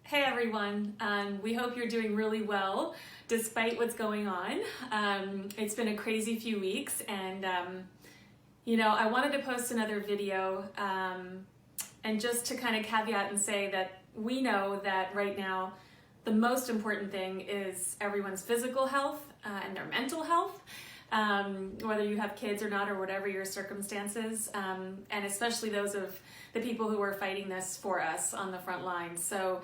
Hey everyone, we hope you're doing really well despite what's going on. It's been a crazy few weeks and I wanted to post another video and just to kind of caveat and say that we know that right now the most important thing is everyone's physical health and their mental health. Whether you have kids or not, or whatever your circumstances, and especially those of the people who are fighting this for us on the front lines. So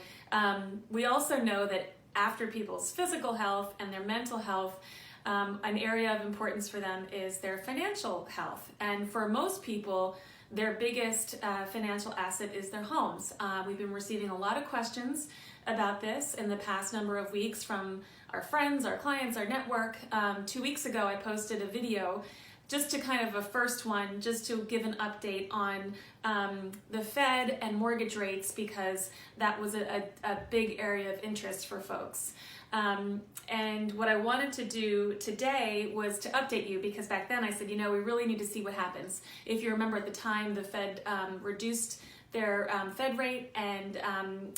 we also know that after people's physical health and their mental health, an area of importance for them is their financial health. And for most people, their biggest financial asset is their homes. We've been receiving a lot of questions about this in the past number of weeks from our friends, our clients, our network. 2 weeks ago, I posted a video just to kind of a first one, just to give an update on the Fed and mortgage rates, because that was a big area of interest for folks. And what I wanted to do today was to update you, because back then I said, we really need to see what happens. If you remember at the time, the Fed reduced their Fed rate and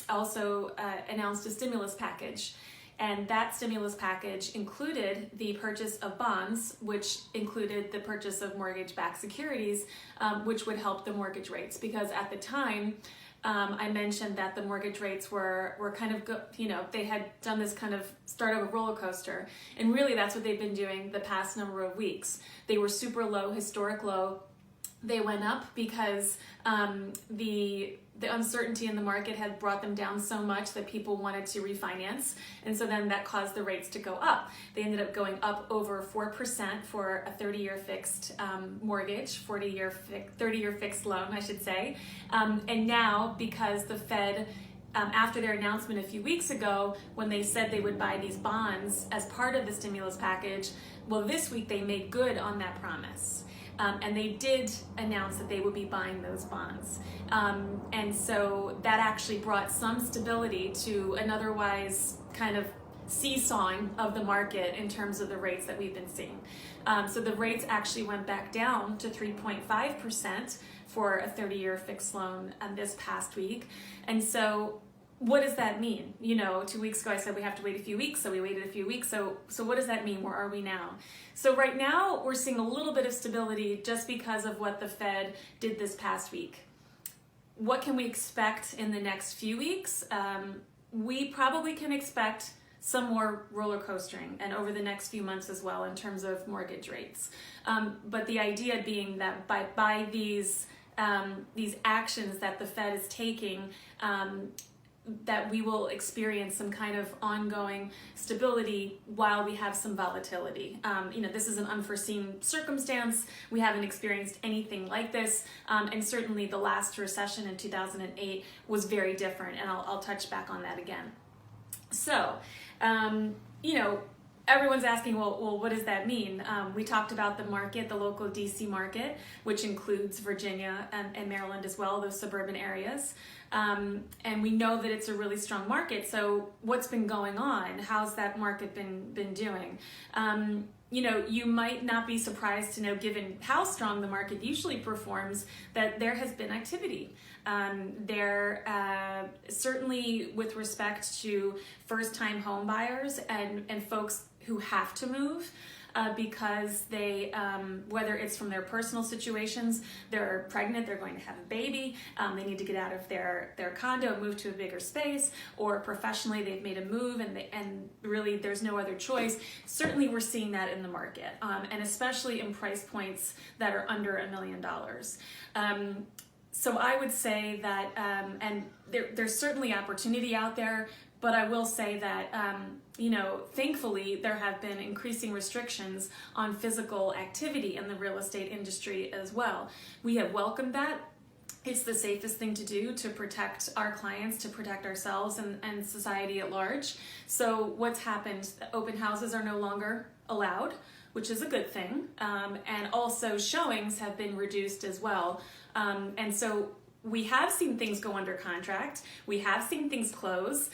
also announced a stimulus package. And that stimulus package included the purchase of bonds, which included the purchase of mortgage-backed securities, which would help the mortgage rates. Because at the time, I mentioned that the mortgage rates were kind of, they had done this kind of start of a roller coaster. And really that's what they've been doing the past number of weeks. They were super low, historic low. They went up because the uncertainty in the market had brought them down so much that people wanted to refinance, and so then that caused the rates to go up. They ended up going up over 4% for a 30-year fixed mortgage, 30-year fixed loan, I should say. And now, because the Fed, after their announcement a few weeks ago, when they said they would buy these bonds as part of the stimulus package, well, this week they made good on that promise. And they did announce that they would be buying those bonds. And so that actually brought some stability to an otherwise kind of seesawing of the market in terms of the rates that we've been seeing. So the rates actually went back down to 3.5% for a 30-year fixed loan this past week. And so what does that mean? 2 weeks ago I said we have to wait a few weeks, so we waited a few weeks. So what does that mean? Where are we now? So right now we're seeing a little bit of stability just because of what the Fed did this past week. What can we expect in the next few weeks? We probably can expect some more roller coastering, and over the next few months as well, in terms of mortgage rates. But the idea being that by these actions that the Fed is taking, that we will experience some kind of ongoing stability while we have some volatility. This is an unforeseen circumstance. We haven't experienced anything like this, and certainly the last recession in 2008 was very different, and I'll touch back on that again. So, everyone's asking, well, what does that mean? We talked about the market, the local DC market, which includes Virginia and Maryland as well, those suburban areas. And we know that it's a really strong market. So what's been going on? How's that market been doing? You might not be surprised to know, given how strong the market usually performs, that there has been activity. Certainly with respect to first-time home buyers and folks who have to move because they, whether it's from their personal situations, they're pregnant, they're going to have a baby, they need to get out of their condo, move to a bigger space, or professionally they've made a move and really there's no other choice. Certainly we're seeing that in the market, and especially in price points that are under $1 million. So I would say that, and there's certainly opportunity out there, but I will say that, thankfully there have been increasing restrictions on physical activity in the real estate industry as well. We have welcomed that. It's the safest thing to do to protect our clients, to protect ourselves and society at large. So what's happened? Open houses are no longer allowed, which is a good thing. And also showings have been reduced as well. And so we have seen things go under contract. We have seen things close.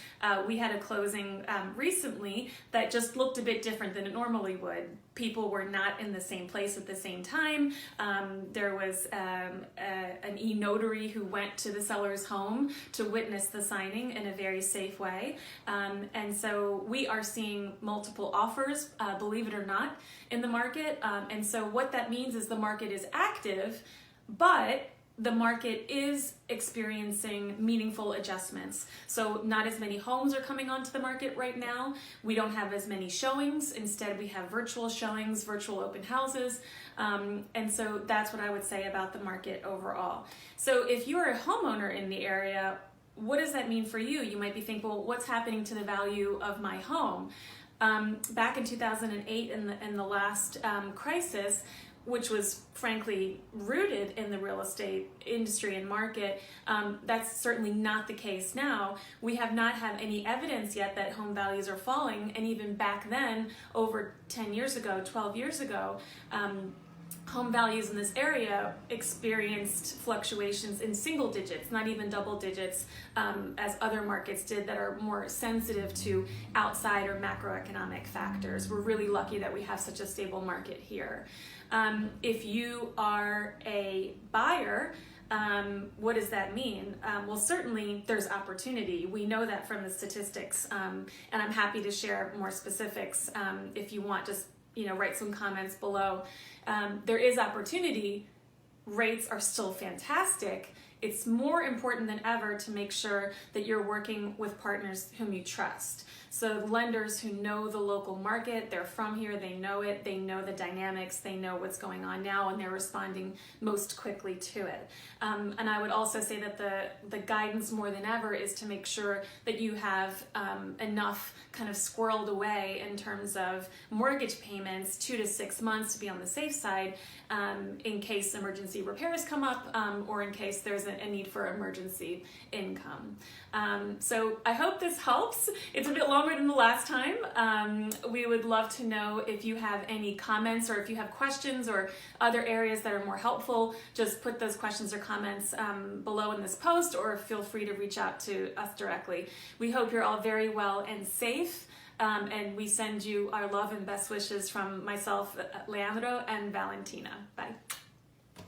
We had a closing recently that just looked a bit different than it normally would. People were not in the same place at the same time. There was an e-notary who went to the seller's home to witness the signing in a very safe way. And so we are seeing multiple offers, believe it or not, in the market. And so what that means is the market is active, but the market is experiencing meaningful adjustments. So not as many homes are coming onto the market right now. We don't have as many showings. Instead, we have virtual showings, virtual open houses. And so that's what I would say about the market overall. So if you're a homeowner in the area, what does that mean for you? You might be thinking, well, what's happening to the value of my home? Back in 2008, in the last crisis, which was frankly rooted in the real estate industry and market, that's certainly not the case now. We have not had any evidence yet that home values are falling, and even back then, over 10 years ago, 12 years ago, home values in this area experienced fluctuations in single digits, not even double digits, as other markets did that are more sensitive to outside or macroeconomic factors. We're really lucky that we have such a stable market here. If you are a buyer, what does that mean? Well, certainly there's opportunity. We know that from the statistics, and I'm happy to share more specifics if you want. Just write some comments below. There is opportunity. Rates are still fantastic. It's more important than ever to make sure that you're working with partners whom you trust. So lenders who know the local market, they're from here, they know it, they know the dynamics, they know what's going on now, and they're responding most quickly to it. And I would also say that the guidance more than ever is to make sure that you have enough kind of squirreled away in terms of mortgage payments, 2 to 6 months to be on the safe side, in case emergency repairs come up, or in case there's a need for emergency income. So I hope this helps. It's a bit longer than the last time. We would love to know if you have any comments, or if you have questions or other areas that are more helpful. Just put those questions or comments below in this post, or feel free to reach out to us directly. We hope you're all very well and safe. And we send you our love and best wishes from myself, Leandro, and Valentina. Bye.